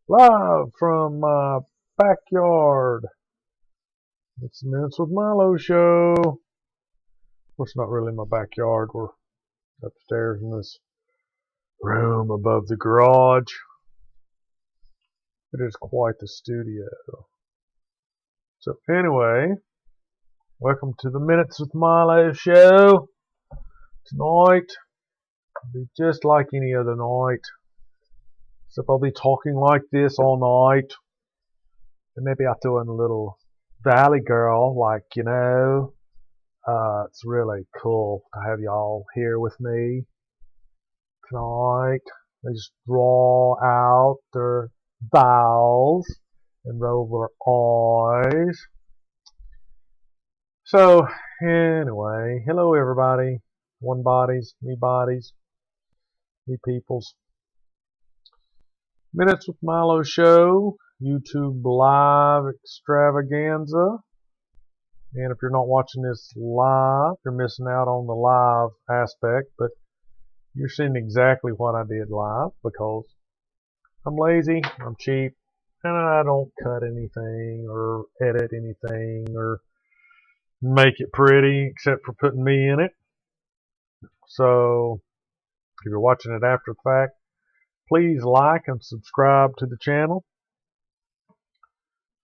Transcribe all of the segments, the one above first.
live from my backyard. It's the Minutes with Mylo show. Of course, not really my backyard. We're upstairs in this room above the garage. It is quite the studio. So anyway, welcome to the Minutes with Mylo show. Tonight will be just like any other night, except I'll be talking like this all night. And maybe I'll throw in a little Valley Girl, like, it's really cool to have y'all here with me tonight. They just draw out their vowels and roll their eyes. So, anyway, hello everybody. One bodies, me peoples. Minutes with Mylo show, YouTube live extravaganza. And if you're not watching this live, you're missing out on the live aspect, but you're seeing exactly what I did live because I'm lazy, I'm cheap, and I don't cut anything or edit anything or make it pretty except for putting me in it. So if you're watching it after the fact, please like and subscribe to the channel.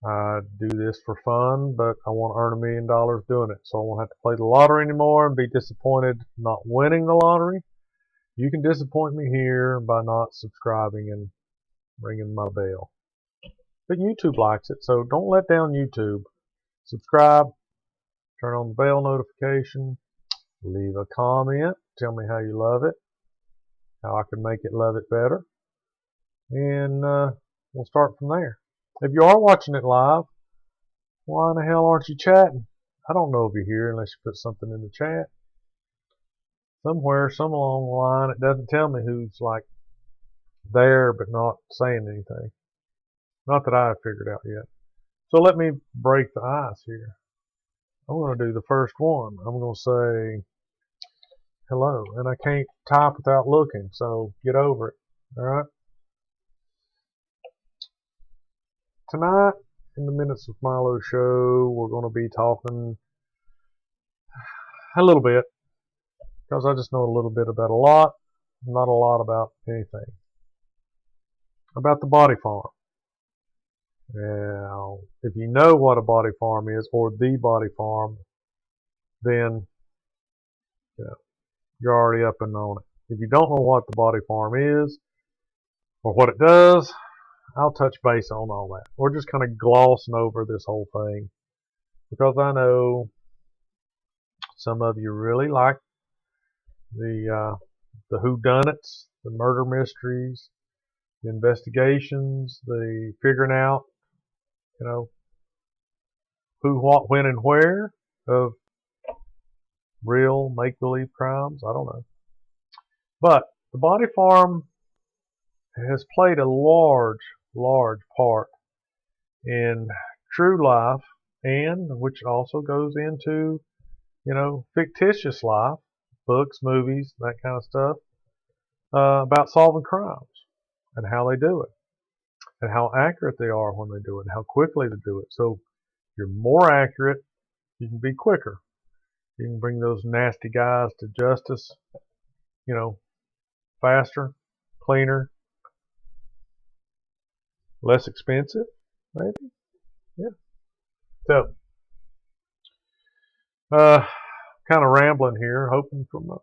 I do this for fun, but I want to earn $1 million doing it, so I won't have to play the lottery anymore and be disappointed not winning the lottery. You can disappoint me here by not subscribing and ringing my bell. But YouTube likes it, so don't let down YouTube. Subscribe, turn on the bell notification, leave a comment, tell me how you love it, how I can make it love it better, and we'll start from there. If you are watching it live, why in the hell aren't you chatting? I don't know if you're here unless you put something in the chat. Somewhere, some along the line, it doesn't tell me who's like there but not saying anything. Not that I've figured out yet. So let me break the ice here. I'm going to do the first one. I'm going to say hello, and I can't type without looking, so get over it. All right. Tonight, in the Minutes with Mylo show, we're going to be talking a little bit, because I just know a little bit about a lot, not a lot about anything. About the body farm. Now, if you know what a body farm is, or the body farm, then you're already up and on it. If you don't know what the body farm is, or what it does, I'll touch base on all that. We're just kind of glossing over this whole thing, because I know some of you really like the whodunits, the murder mysteries, the investigations, the figuring out, who, what, when, and where of real make-believe crimes. I don't know. But the body farm has played a large part in true life, and which also goes into, fictitious life, books, movies, that kind of stuff, about solving crimes and how they do it, and how accurate they are when they do it, and how quickly they do it. So if you're more accurate, you can be quicker. You can bring those nasty guys to justice, faster, cleaner, less expensive, maybe. Yeah. So, kind of rambling here, hoping for my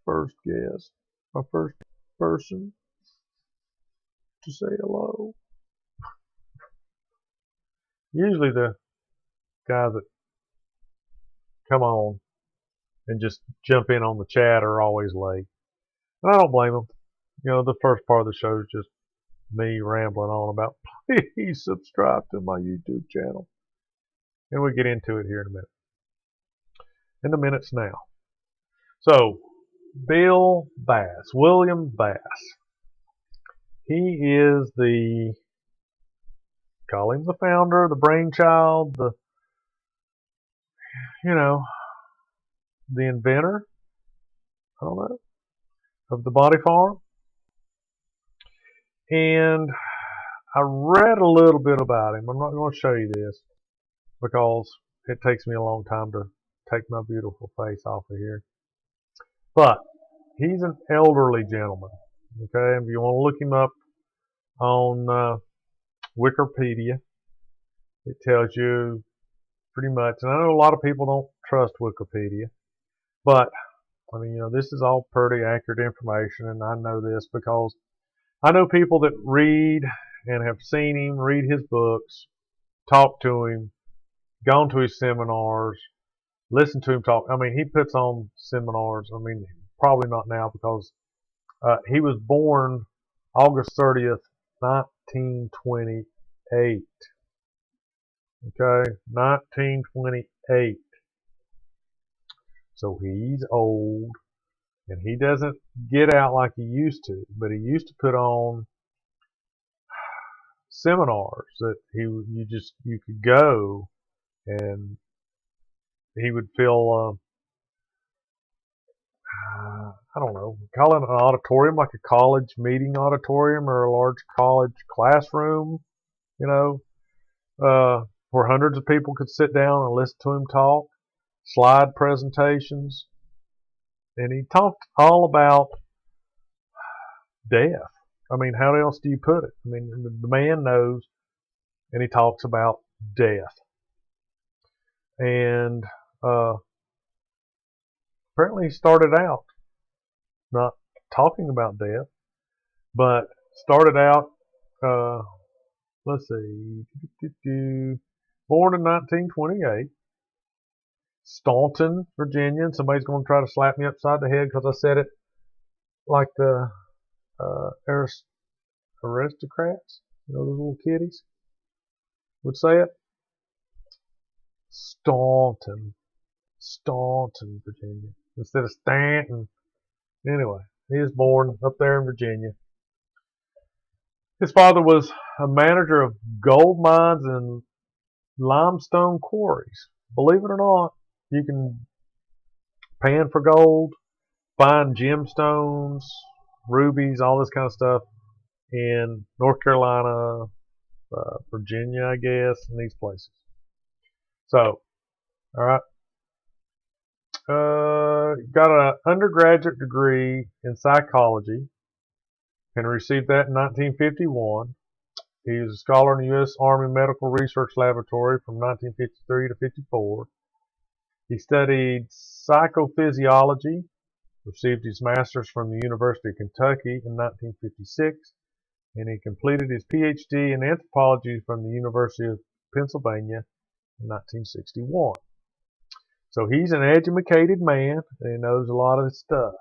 first guest, my first person to say hello. Usually the guys that come on and just jump in on the chat are always late. And I don't blame them. The first part of the show is just me rambling on about, please subscribe to my YouTube channel. And we'll get into it here in a minute. In the minutes now. So, Bill Bass, William Bass. He is call him the founder, the brainchild, the inventor, I don't know, of the body farm. And I read a little bit about him. I'm not going to show you this because it takes me a long time to take my beautiful face off of here. But he's an elderly gentleman. Okay, if you want to look him up on Wikipedia, it tells you pretty much. And I know a lot of people don't trust Wikipedia, but I mean, this is all pretty accurate information, and I know this because I know people that read and have seen him, read his books, talk to him, gone to his seminars, listen to him talk. I mean, he puts on seminars. I mean, probably not now because he was born August 30th, 1928. Okay, 1928. So he's old, and he doesn't get out like he used to, but he used to put on seminars that you could go, and he would fill I don't know, call it an auditorium, like a college meeting auditorium or a large college classroom, you know, where hundreds of people could sit down and listen to him talk, slide presentations, and he talked all about death. I mean, how else do you put it? I mean, the man knows, and he talks about death. And apparently he started out not talking about death, but started out, let's see, born in 1928, Staunton, Virginia. And somebody's going to try to slap me upside the head because I said it like the aristocrats, those little kiddies would say it. Staunton, Virginia, instead of Stanton. Anyway, he was born up there in Virginia. His father was a manager of gold mines and limestone quarries. Believe it or not, you can pan for gold, find gemstones, rubies, all this kind of stuff in North Carolina, Virginia, I guess, and these places. So, all right. Got an undergraduate degree in psychology and received that in 1951. He was a scholar in the U.S. Army Medical Research Laboratory from 1953 to 54. He studied psychophysiology, received his master's from the University of Kentucky in 1956, and he completed his PhD in anthropology from the University of Pennsylvania in 1961. So he's an educated man, and he knows a lot of his stuff.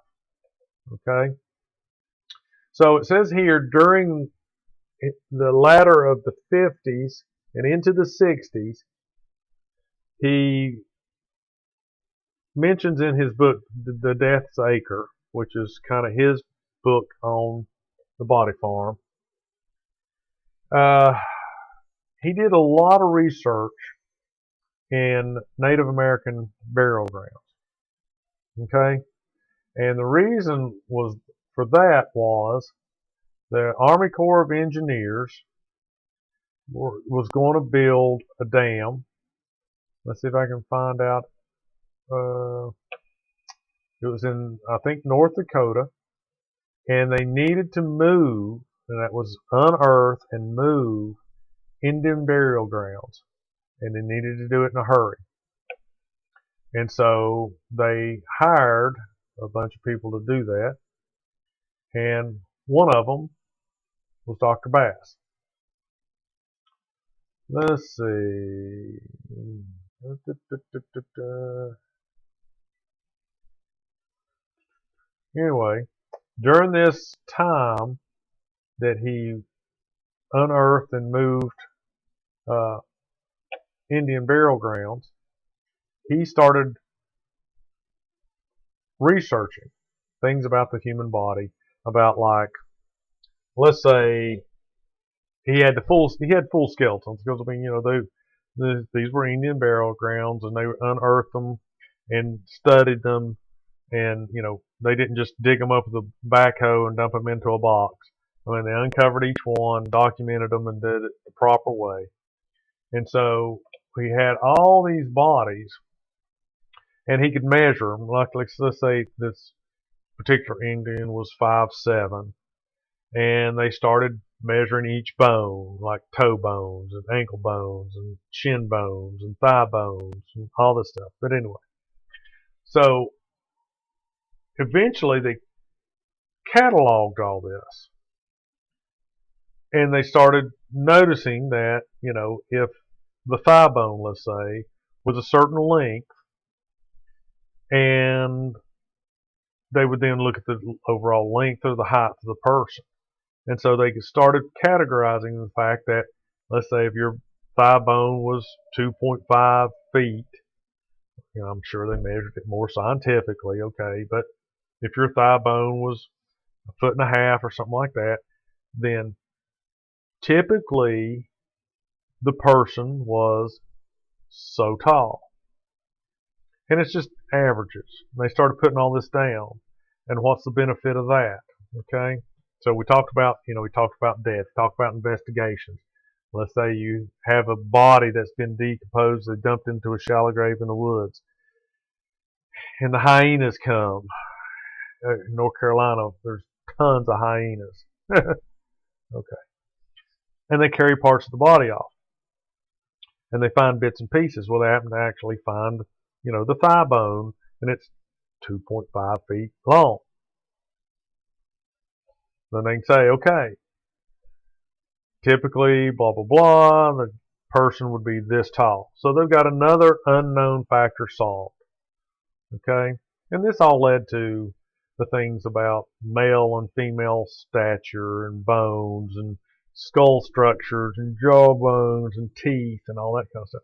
Okay? So it says here, during the latter of the 50s and into the 60s, he mentions in his book, The Death's Acre, which is kind of his book on the body farm. He did a lot of research in Native American burial grounds. Okay? And the reason for that was the Army Corps of Engineers was going to build a dam. Let's see if I can find out. It was in, I think, North Dakota, and they needed to move, and that was unearth and move Indian burial grounds, and they needed to do it in a hurry. And so they hired a bunch of people to do that, and one of them was Dr. Bass. Let's see. Anyway, during this time that he unearthed and moved Indian burial grounds, he started researching things about the human body, about, like, let's say he had full skeletons, because I mean, these were Indian burial grounds, and they unearthed them and studied them, and they didn't just dig them up with a backhoe and dump them into a box. I mean, they uncovered each one, documented them, and did it the proper way. And so he had all these bodies, and he could measure them. Like, let's say this particular Indian was 5'7", and they started measuring each bone, like toe bones and ankle bones and shin bones and thigh bones and all this stuff. But anyway, so eventually they cataloged all this, and they started noticing that, if the thigh bone, let's say, was a certain length, and they would then look at the overall length or the height of the person. And so they started categorizing the fact that, let's say, if your thigh bone was 2.5 feet, I'm sure they measured it more scientifically, okay, but if your thigh bone was a foot and a half or something like that, then typically the person was so tall. And it's just averages. They started putting all this down. And what's the benefit of that? Okay? So we talked about death, talked about investigations. Let's say you have a body that's been decomposed, they dumped into a shallow grave in the woods, and the hyenas come. In North Carolina, there's tons of hyenas. Okay. And they carry parts of the body off. And they find bits and pieces. Well, they happen to actually find, the thigh bone, and it's 2.5 feet long. Then they can say, okay, typically, blah, blah, blah, the person would be this tall. So they've got another unknown factor solved. Okay? And this all led to the things about male and female stature and bones and skull structures and jaw bones and teeth and all that kind of stuff.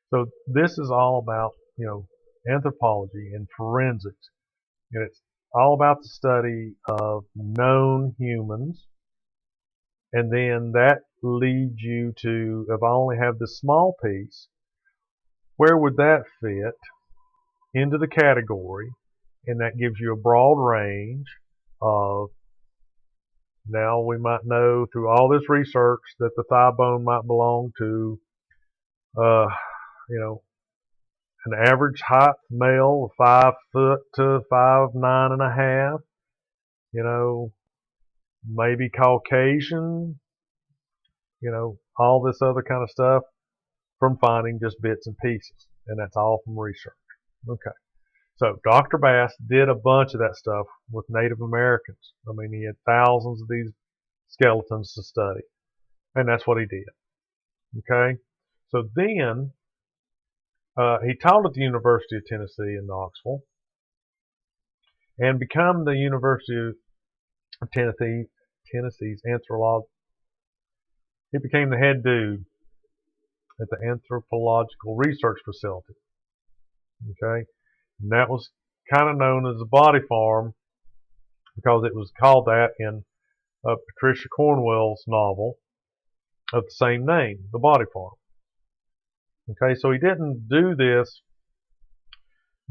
So this is all about, anthropology and forensics. And it's all about the study of known humans. And then that leads you to, if I only have this small piece, where would that fit into the category? And that gives you a broad range of, now we might know through all this research that the thigh bone might belong to, an average height male, 5 foot to 5'9.5", maybe Caucasian, all this other kind of stuff from finding just bits and pieces. And that's all from research. Okay. So Dr. Bass did a bunch of that stuff with Native Americans. I mean, he had thousands of these skeletons to study. And that's what he did. Okay. So then he taught at the University of Tennessee in Knoxville and became the University of Tennessee's anthropologist. He became the head dude at the Anthropological Research Facility. Okay. And that was kind of known as the Body Farm because it was called that in Patricia Cornwell's novel of the same name, The Body Farm. Okay, so he didn't do this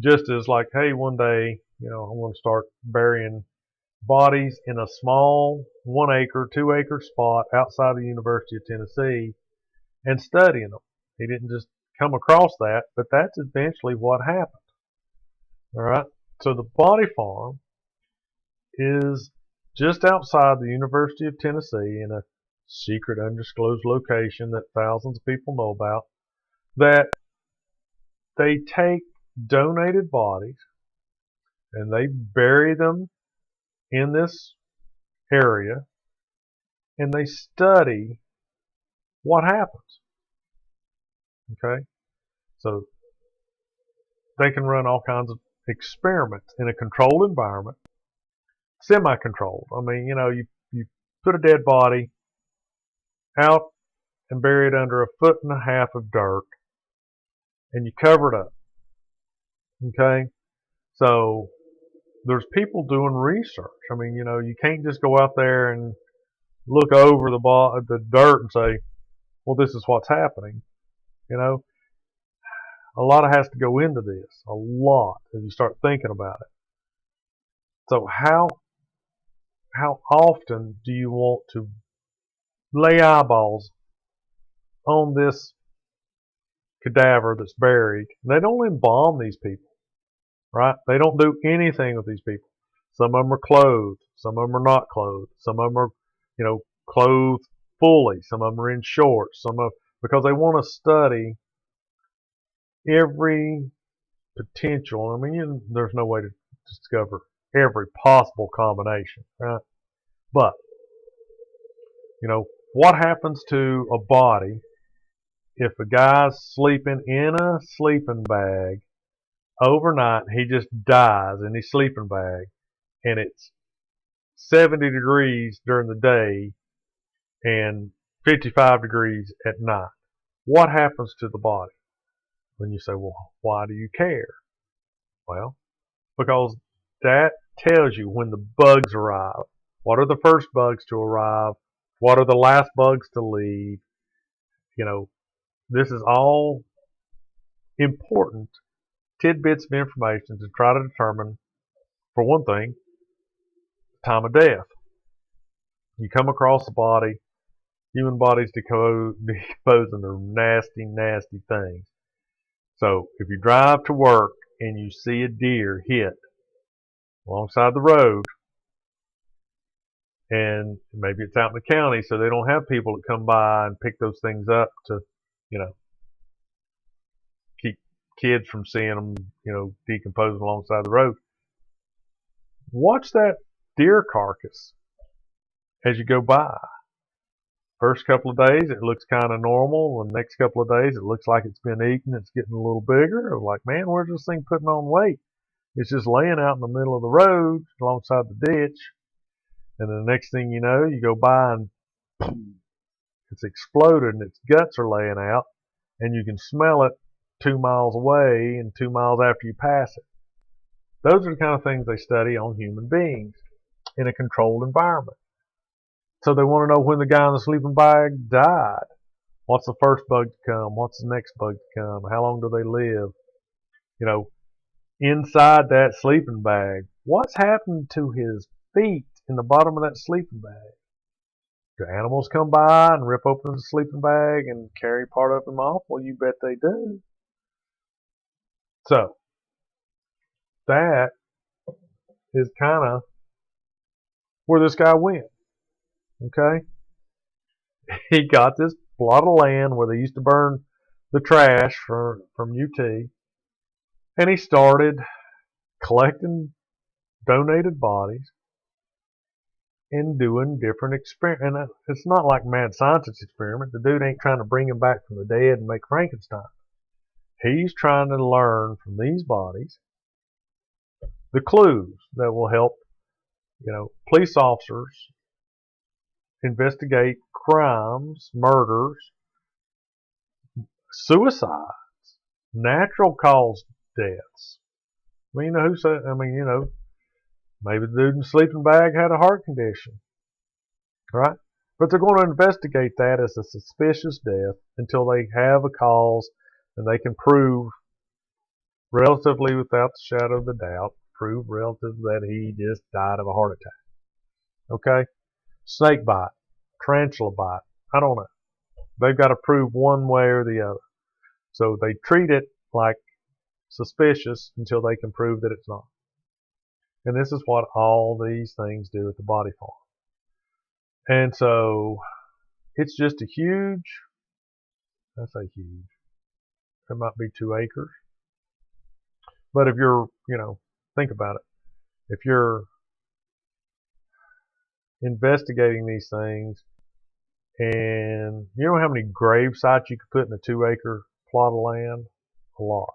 just as like, hey, one day, I'm going to start burying bodies in a small 1 acre, 2 acre spot outside the University of Tennessee and studying them. He didn't just come across that, but that's eventually what happened. All right, so the Body Farm is just outside the University of Tennessee in a secret, undisclosed location that thousands of people know about, that they take donated bodies and they bury them in this area and they study what happens. Okay? So they can run all kinds of experiments in a controlled environment, semi-controlled. I mean, you put a dead body out and bury it under 1.5 feet of dirt, and you cover it up. Okay? So there's people doing research. I mean, you can't just go out there and look over the dirt and say, well, this is what's happening. A lot has to go into this. A lot, as you start thinking about it. So how how often do you want to lay eyeballs on this cadaver that's buried? And they don't embalm these people, right? They don't do anything with these people. Some of them are clothed. Some of them are not clothed. Some of them are, clothed fully. Some of them are in shorts. Because they want to study every potential. I mean, there's no way to discover every possible combination, right? But, what happens to a body if a guy's sleeping in a sleeping bag overnight and he just dies in his sleeping bag and it's 70 degrees during the day and 55 degrees at night? What happens to the body? When you say, well, why do you care? Well, because that tells you when the bugs arrive. What are the first bugs to arrive? What are the last bugs to leave? This is all important tidbits of information to try to determine, for one thing, time of death. You come across a body, human bodies decomposing are nasty, nasty things. So if you drive to work and you see a deer hit alongside the road, and maybe it's out in the county, so they don't have people that come by and pick those things up to, keep kids from seeing them, decomposing alongside the road. Watch that deer carcass as you go by. First couple of days, it looks kind of normal. The next couple of days, it looks like it's been eaten. It's getting a little bigger. Like, man, where's this thing putting on weight? It's just laying out in the middle of the road alongside the ditch. And then the next thing you know, you go by and it's exploded and its guts are laying out. And you can smell it 2 miles away and 2 miles after you pass it. Those are the kind of things they study on human beings in a controlled environment. So they want to know when the guy in the sleeping bag died. What's the first bug to come? What's the next bug to come? How long do they live? Inside that sleeping bag, what's happened to his feet in the bottom of that sleeping bag? Do animals come by and rip open the sleeping bag and carry part of them off? Well, you bet they do. So, that is kind of where this guy went. Okay? He got this plot of land where they used to burn the trash from UT, and he started collecting donated bodies and doing different experiments. And it's not like mad scientist experiment. The dude ain't trying to bring him back from the dead and make Frankenstein. He's trying to learn from these bodies the clues that will help, police officers investigate crimes, murders, suicides, natural cause deaths. Well, who said? Maybe the dude in the sleeping bag had a heart condition, right? But they're going to investigate that as a suspicious death until they have a cause and they can prove relatively without the shadow of the doubt, prove relative that he just died of a heart attack. Okay? Snake bite, tarantula bite, I don't know. They've got to prove one way or the other. So they treat it like suspicious until they can prove that it's not. And this is what all these things do at the body farm. And so it's just a huge, I say huge, it might be 2 acres. But if you're, think about it. If you're investigating these things, and you know how many grave sites you could put in a 2 acre plot of land? A lot.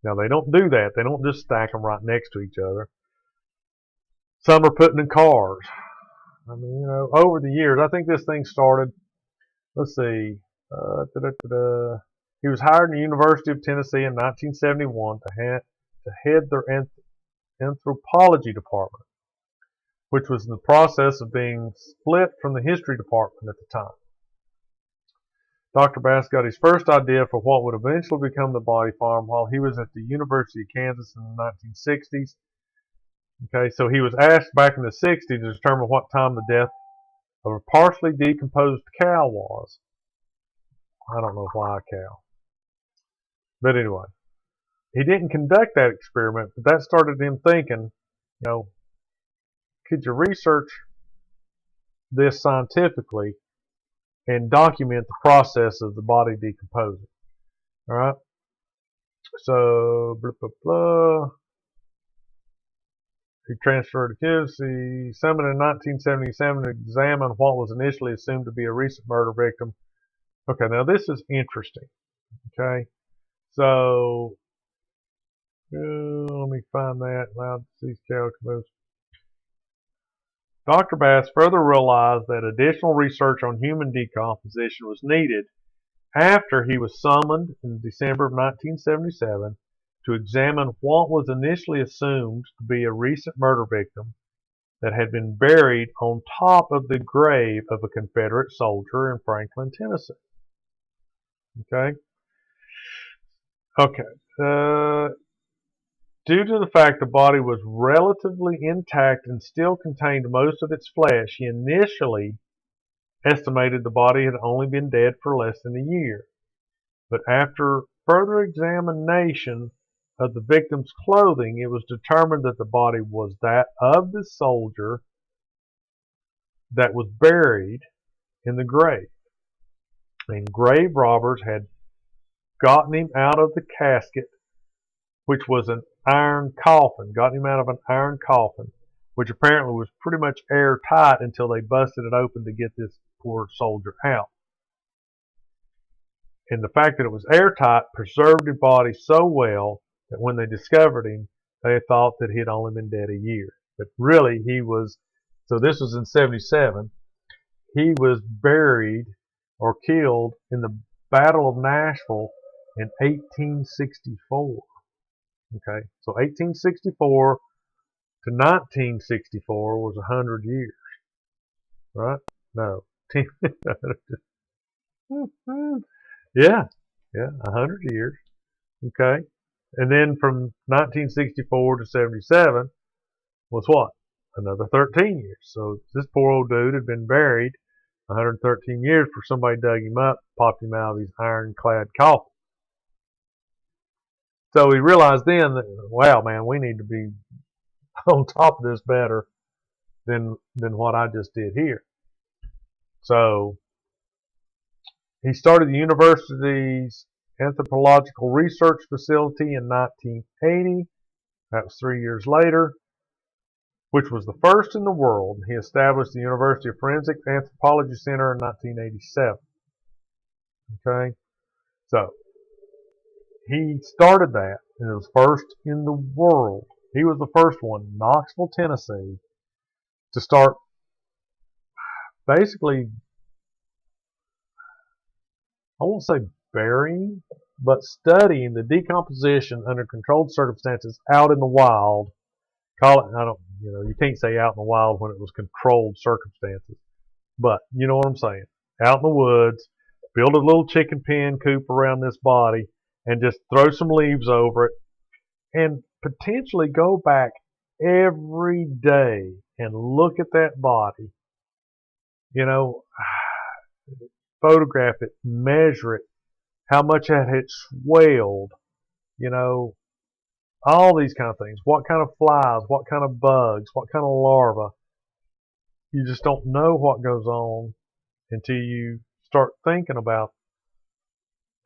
Now, they don't do that. They don't just stack them right next to each other. Some are putting in cars. Over the years, I think this thing started, let's see, he was hired in the University of Tennessee in 1971 to head their anthropology department, which was in the process of being split from the history department at the time. Dr. Bass got his first idea for what would eventually become the body farm while he was at the University of Kansas in the 1960s. Okay, so he was asked back in the 60s to determine what time the death of a partially decomposed cow was. I don't know why a cow. But anyway, he didn't conduct that experiment, but that started him thinking, you know, could you research this scientifically and document the process of the body decomposing? All right. So, blah, blah, blah. He transferred to Tennessee, summoned in 1977 to examine what was initially assumed to be a recent murder victim. Okay, now this is interesting. Okay, so let me find that. Loud deceased cow moves. Dr. Bass further realized that additional research on human decomposition was needed after he was summoned in December of 1977 to examine what was initially assumed to be a recent murder victim that had been buried on top of the grave of a Confederate soldier in Franklin, Tennessee. Okay? Okay. Due to the fact the body was relatively intact and still contained most of its flesh, he initially estimated the body had only been dead for less than a year. But after further examination of the victim's clothing, it was determined that the body was that of the soldier that was buried in the grave. And grave robbers had gotten him out of the casket, which was an iron coffin, gotten him out of an iron coffin, which apparently was pretty much airtight until they busted it open to get this poor soldier out. And the fact that it was airtight preserved his body so well that when they discovered him, they thought that he had only been dead a year. But really, he was, so this was in 77, he was buried or killed in the Battle of Nashville in 1864. Okay, so 1864 to 1964 was 100 years, right? No, yeah, 100 years. Okay, and then from 1964 to 77 was what? Another 13 years. So this poor old dude had been buried 113 years before somebody dug him up, popped him out of his ironclad coffin. So he realized then that, wow, man, we need to be on top of this better than what I just did here. So he started the university's anthropological research facility in 1980. That was 3 years later, which was the first in the world. He established the University of Forensic Anthropology Center in 1987. Okay, so he started that, and it was first in the world. He was the first one, Knoxville, Tennessee, to start basically, I won't say burying, but studying the decomposition under controlled circumstances out in the wild. Call it, you can't say out in the wild when it was controlled circumstances, but you know what I'm saying. Out in the woods, build a little chicken pen coop around this body and just throw some leaves over it and potentially go back every day and look at that body. Photograph it, measure it, how much it had swelled, all these kind of things. What kind of flies, what kind of bugs, what kind of larvae. You just don't know what goes on until you start thinking about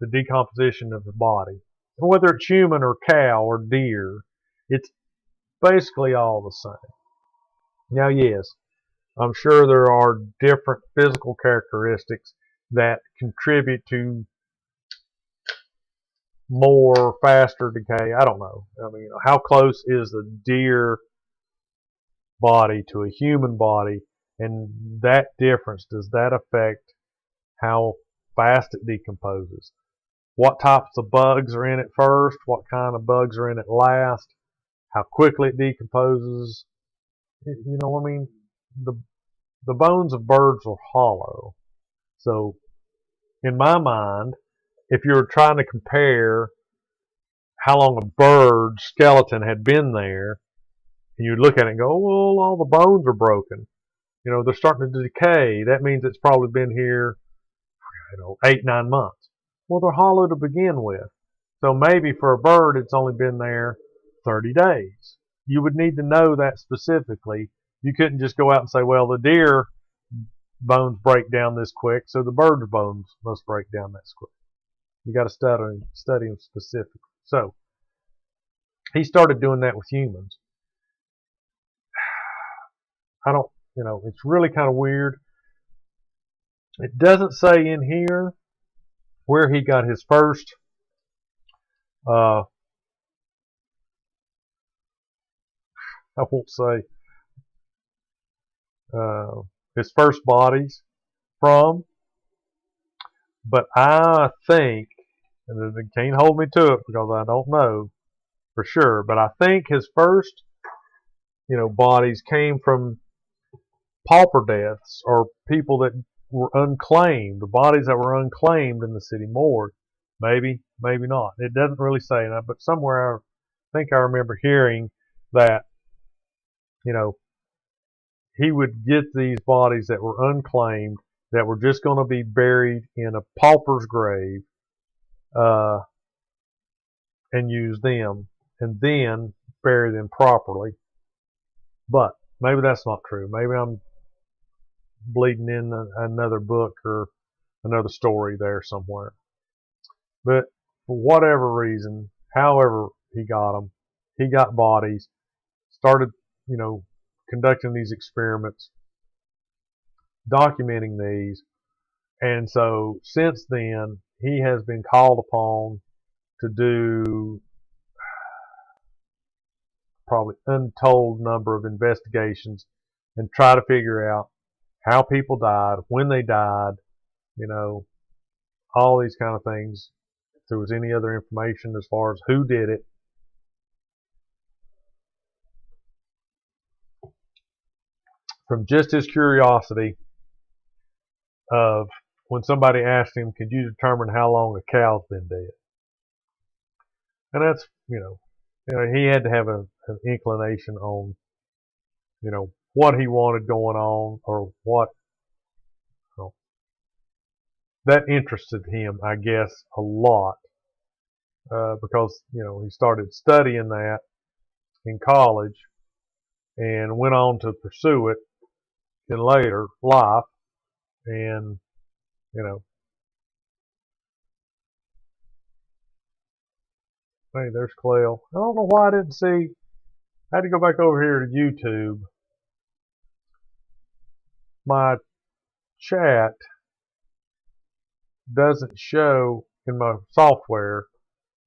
the decomposition of the body. Whether it's human or cow or deer, it's basically all the same. Now, yes, I'm sure there are different physical characteristics that contribute to more faster decay. I don't know. How close is the deer body to a human body, and that difference, does that affect how fast it decomposes? What types of bugs are in it first? What kind of bugs are in it last? How quickly it decomposes? You know what I mean? The bones of birds are hollow. So, in my mind, if you're trying to compare how long a bird's skeleton had been there, And you'd look at it and go, well, all the bones are broken. You know, they're starting to decay. That means it's probably been here, 8, 9 months. Well, they're hollow to begin with. So maybe for a bird, it's only been there 30 days. You would need to know that specifically. You couldn't just go out and say, well, the deer bones break down this quick, so the bird's bones must break down this quick. You got to study them specifically. So he started doing that with humans. It's really kind of weird. It doesn't say in here where he got his first I won't say his first bodies from, but I think, and they can't hold me to it because I don't know for sure, but I think his first, bodies came from pauper deaths or people that were unclaimed, the bodies that were unclaimed in the city morgue. Maybe, maybe not. It doesn't really say that, but somewhere I think I remember hearing that, he would get these bodies that were unclaimed, that were just going to be buried in a pauper's grave, and use them, and then bury them properly. But maybe that's not true. Maybe I'm bleeding in another book or another story there somewhere. But for whatever reason, however he got them, he got bodies, started, conducting these experiments, documenting these, and so since then he has been called upon to do probably untold number of investigations and try to figure out how people died, when they died, all these kind of things. If there was any other information as far as who did it. From just his curiosity of when somebody asked him, could you determine how long a cow's been dead? And that's, he had to have an inclination on, what he wanted going on, or what, that interested him, I guess, a lot, because, he started studying that in college and went on to pursue it in later life. And, hey, there's Clell. I don't know why I didn't see. I had to go back over here to YouTube. My chat doesn't show in my software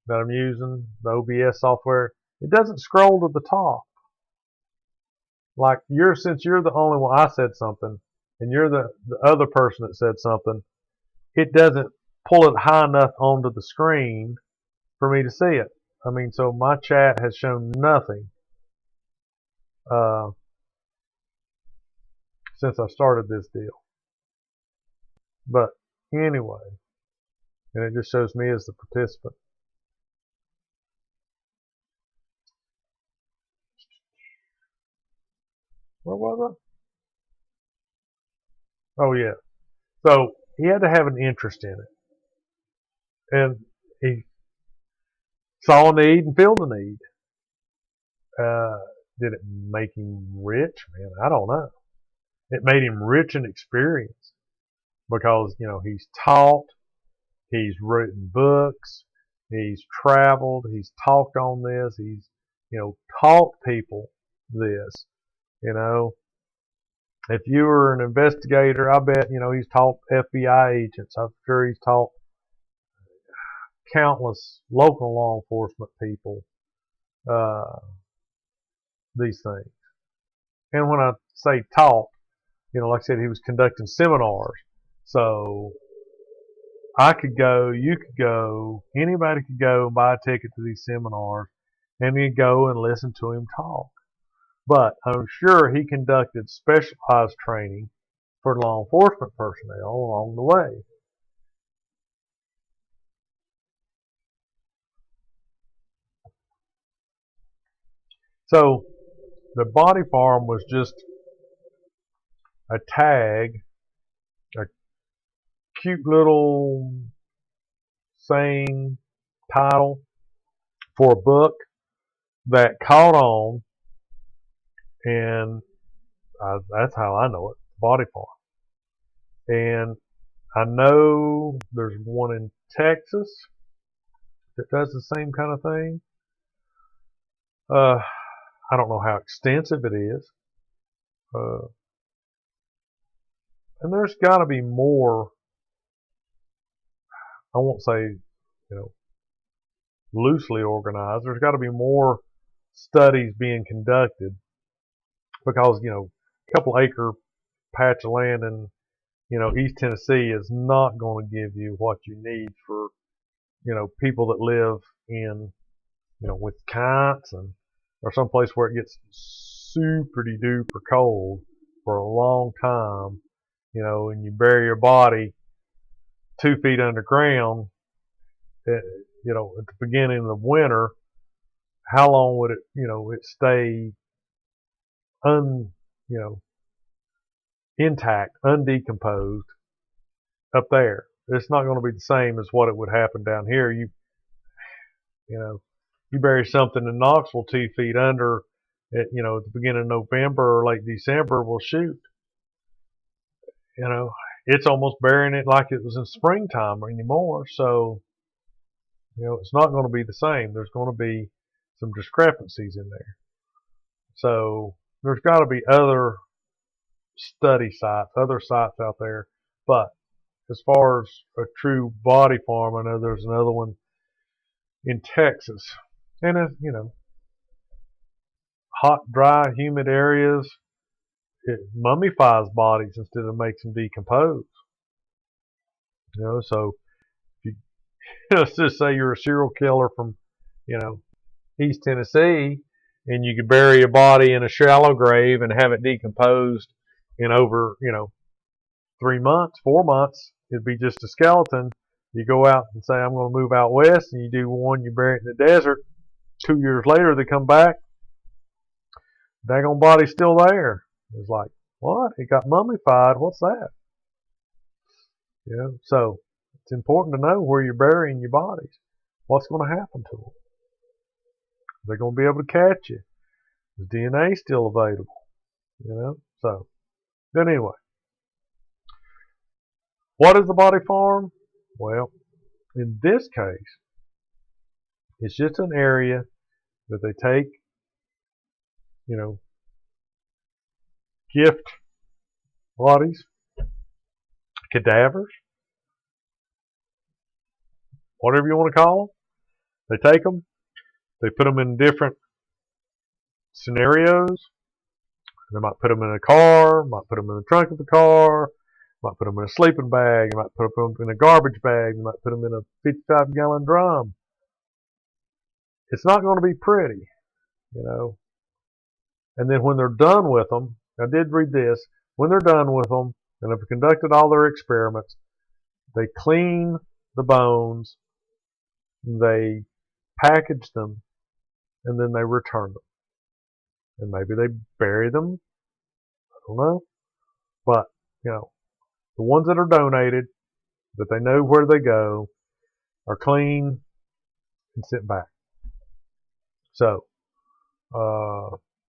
that I'm using, the OBS software. It doesn't scroll to the top. Like since you're the only one, I said something, and you're the other person that said something, it doesn't pull it high enough onto the screen for me to see it. I mean, so my chat has shown nothing since I started this deal. But anyway, and it just shows me as the participant. Where was I? Oh yeah. So he had to have an interest in it, and he saw a need and filled the need. Did it make him rich? Man, I don't know. It made him rich in experience because, he's taught, he's written books, he's traveled, he's talked on this, he's, taught people this, If you were an investigator, I bet, he's taught FBI agents. I'm sure he's taught countless local law enforcement people these things. And when I say taught, like I said, he was conducting seminars. So I could go, you could go, anybody could go and buy a ticket to these seminars and then go and listen to him talk. But I'm sure he conducted specialized training for law enforcement personnel along the way. So The body farm was just a tag, a cute little saying title for a book that caught on, and that's how I know it, body farm. And I know there's one in Texas that does the same kind of thing. I don't know how extensive it is. And there's got to be more, I won't say, loosely organized. There's got to be more studies being conducted because, a couple acre patch of land in, East Tennessee is not going to give you what you need for, people that live in, Wisconsin or someplace where it gets super duper cold for a long time, and you bury your body 2 feet underground, at the beginning of winter. How long would it stay intact, undecomposed up there? It's not going to be the same as what it would happen down here. You bury something in Knoxville 2 feet under at the beginning of November or late December, well, shoot, it's almost burying it like it was in springtime anymore. So, it's not going to be the same. There's going to be some discrepancies in there. So there's got to be other study sites, other sites out there. But as far as a true body farm, I know there's another one in Texas. And, hot, dry, humid areas, it mummifies bodies instead of makes them decompose. So if let's just say you're a serial killer from, East Tennessee, and you could bury a body in a shallow grave and have it decomposed in over, 3 months, 4 months, it'd be just a skeleton. You go out and say, I'm going to move out west, and you do one, you bury it in the desert. 2 years later, they come back, daggone body's still there. It's like, what? It got mummified. What's that? So it's important to know where you're burying your bodies. What's going to happen to them? They're going to be able to catch you. The DNA is still available, So, but anyway, what is the body farm? Well, in this case, it's just an area that they take, gift bodies, cadavers, whatever you want to call them. They take them, they put them in different scenarios. They might put them in a car, might put them in the trunk of the car, might put them in a sleeping bag, they might put them in a garbage bag, they might put them in a 55-gallon drum. It's not going to be pretty, And then when they're done with them, I did read this, when they're done with them and have conducted all their experiments, they clean the bones, they package them, and then they return them. And maybe they bury them. I don't know. But, the ones that are donated, that they know where they go, are clean and sent back. So,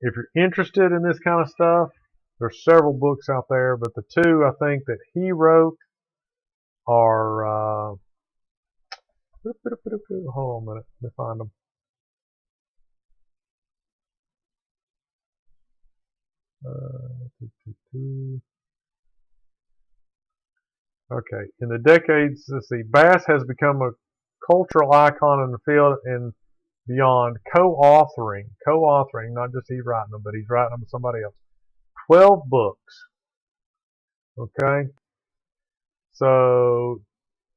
if you're interested in this kind of stuff, there's several books out there, but the two I think that he wrote are, hold on a minute, let me find them. Okay, in the decades, let's see, Bass has become a cultural icon in the field and beyond. Co-authoring, not just he writing them, but he's writing them with somebody else. 12 books. Okay, so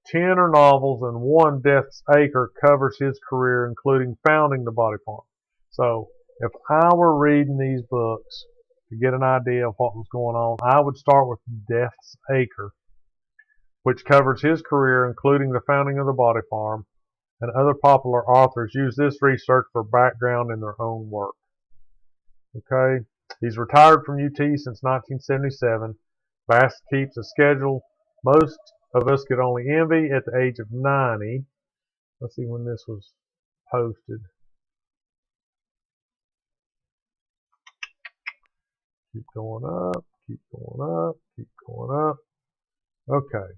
10 are novels and 1, Death's Acre, covers his career, including founding the body farm. So if I were reading these books to get an idea of what was going on, I would start with Death's Acre, which covers his career, including the founding of the body farm, and other popular authors use this research for background in their own work. Okay, he's retired from UT since 1977. Bass keeps a schedule most of us could only envy at the age of 90. Let's see when this was posted. Keep going up, keep going up, keep going up. Okay.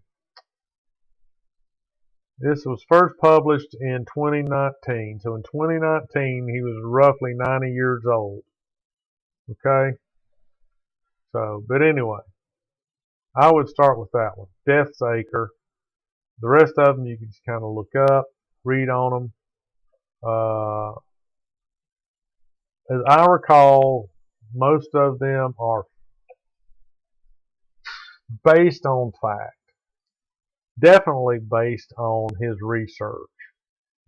This was first published in 2019. So in 2019, he was roughly 90 years old. Okay? So, but anyway, I would start with that one. Death's Acre. The rest of them you can just kind of look up, read on them. As I recall, most of them are based on fact. Definitely based on his research.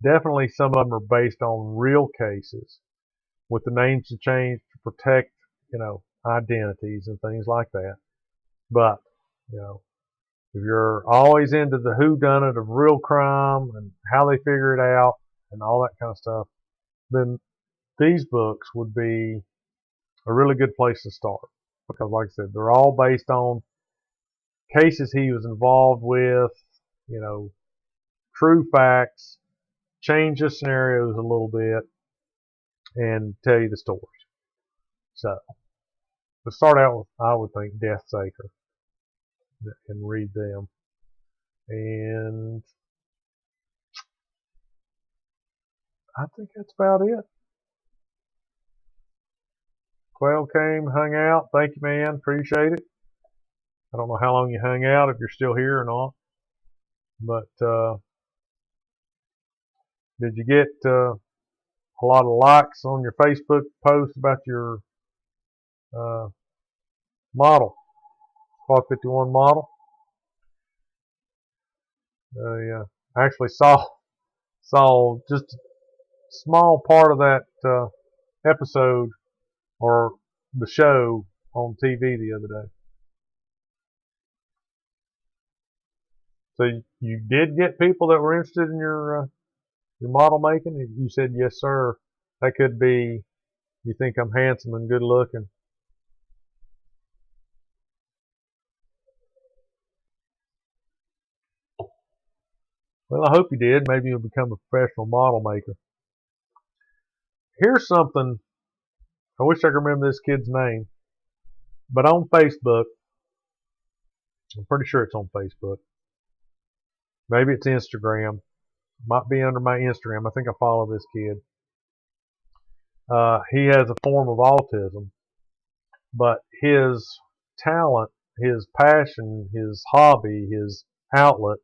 Definitely some of them are based on real cases with the names changed to protect, identities and things like that. But, if you're always into the whodunit of real crime and how they figure it out and all that kind of stuff, then these books would be a really good place to start. Because like I said, they're all based on cases he was involved with, true facts, change the scenarios a little bit, and tell you the stories. So, to start out with, I would think Death's Acre and read them. And I think that's about it. Quail came, hung out. Thank you, man. Appreciate it. I don't know how long you hung out, if you're still here or not. But did you get a lot of likes on your Facebook post about your model, 1251 model? Yeah, I actually saw just a small part of that episode or the show on TV the other day. So you did get people that were interested in your model making? You said yes, sir. That could be you think I'm handsome and good looking. Well, I hope you did. Maybe you'll become a professional model maker. Here's something. I wish I could remember this kid's name. But on Facebook, I'm pretty sure it's on Facebook. Maybe it's Instagram. Might be under my Instagram. I think I follow this kid. He has a form of autism, but his talent, his passion, his hobby, his outlet,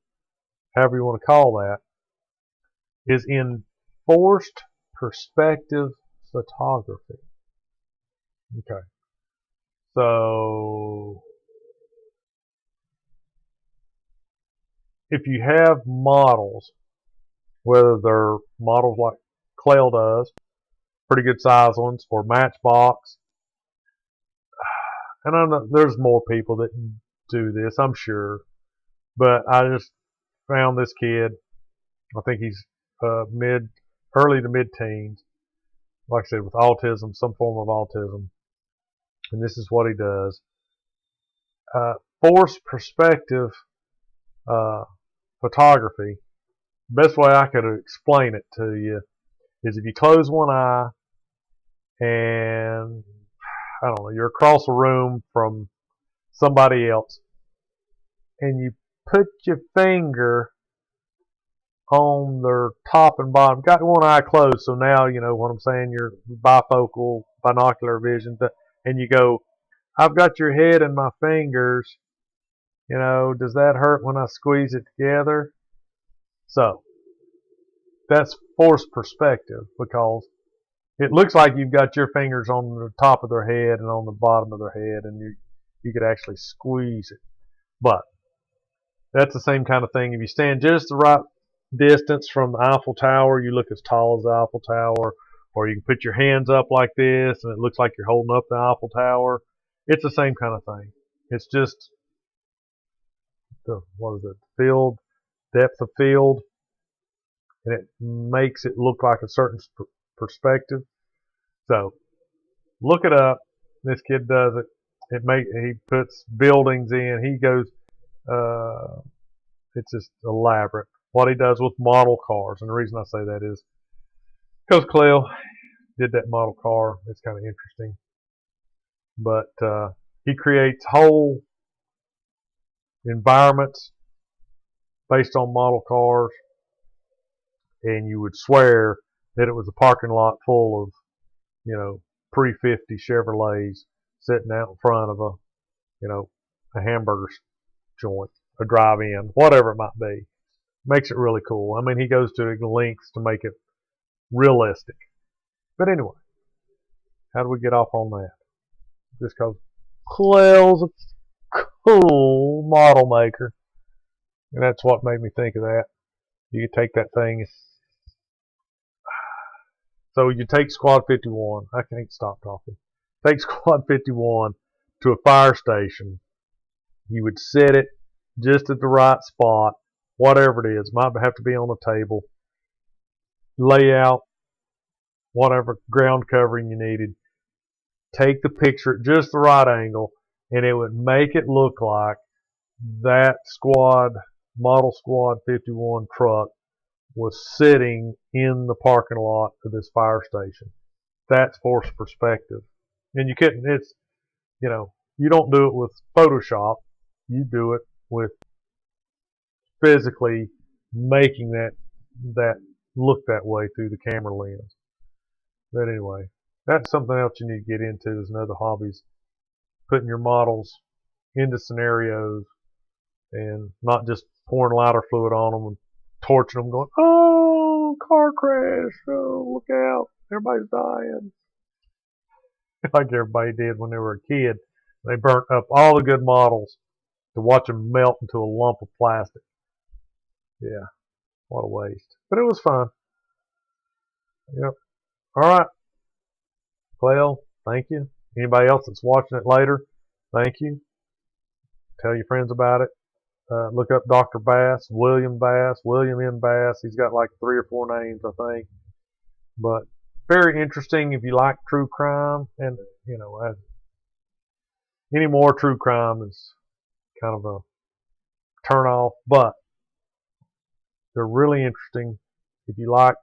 however you want to call that, is in forced perspective photography. Okay. So if you have models, whether they're models like Clay does, pretty good size ones, or Matchbox, and I know there's more people that do this, I'm sure, but I just found this kid. I think he's early to mid-teens, like I said, with autism, some form of autism, and this is what he does. Forced perspective photography. Best way I could explain it to you is if you close one eye and I don't know, you're across a room from somebody else and you put your finger on their top and bottom. Got one eye closed, so now you know what I'm saying. You're bifocal, binocular vision, and you go, I've got your head in my fingers. Does that hurt when I squeeze it together? So that's forced perspective because it looks like you've got your fingers on the top of their head and on the bottom of their head, and you could actually squeeze it. But that's the same kind of thing. If you stand just the right distance from the Eiffel Tower, you look as tall as the Eiffel Tower, or you can put your hands up like this and it looks like you're holding up the Eiffel Tower. It's the same kind of thing. It's just the field, depth of field, and it makes it look like a certain perspective. So Look it up. This kid does it. He puts buildings in. He goes. Uh, it's just elaborate what he does with model cars. And the reason I say that is because Cleo did that model car. It's kind of interesting. But he creates whole environments based on model cars, and you would swear that it was a parking lot full of, pre-50 Chevrolets sitting out in front of a hamburger joint, a drive-in, whatever it might be. Makes it really cool. I mean, he goes to lengths to make it realistic. But anyway, how do we get off on that? Just because Clell's a cool model maker. And that's what made me think of that. You take that thing. So you take Squad 51. I can't stop talking. Take Squad 51 to a fire station. You would set it just at the right spot, whatever it is. Might have to be on the table. Lay out whatever ground covering you needed. Take the picture at just the right angle, and it would make it look like that Model Squad 51 truck was sitting in the parking lot of this fire station. That's forced perspective. And you don't do it with Photoshop. You do it with physically making that look that way through the camera lens. But anyway, that's something else you need to get into is another hobbies. Putting your models into scenarios and not just pouring lighter fluid on them and torching them going, oh, car crash, oh, look out, everybody's dying. Like everybody did when they were a kid. They burnt up all the good models to watch them melt into a lump of plastic. Yeah, what a waste. But it was fun. Yep. All right. Clell, thank you. Anybody else that's watching it later, thank you. Tell your friends about it. Look up Dr. Bass, William M. Bass. He's got like 3 or 4 names, I think. But very interesting if you like true crime. And, any more true crime is kind of a turn off. But they're really interesting. If you like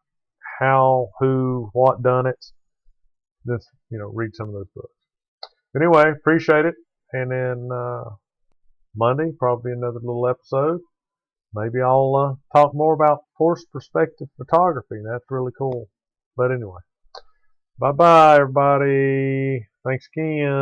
how, who, what done it, just, read some of those books. Anyway, appreciate it. And then Monday, probably another little episode. Maybe I'll talk more about forced perspective photography. That's really cool. But anyway, bye-bye, everybody. Thanks again.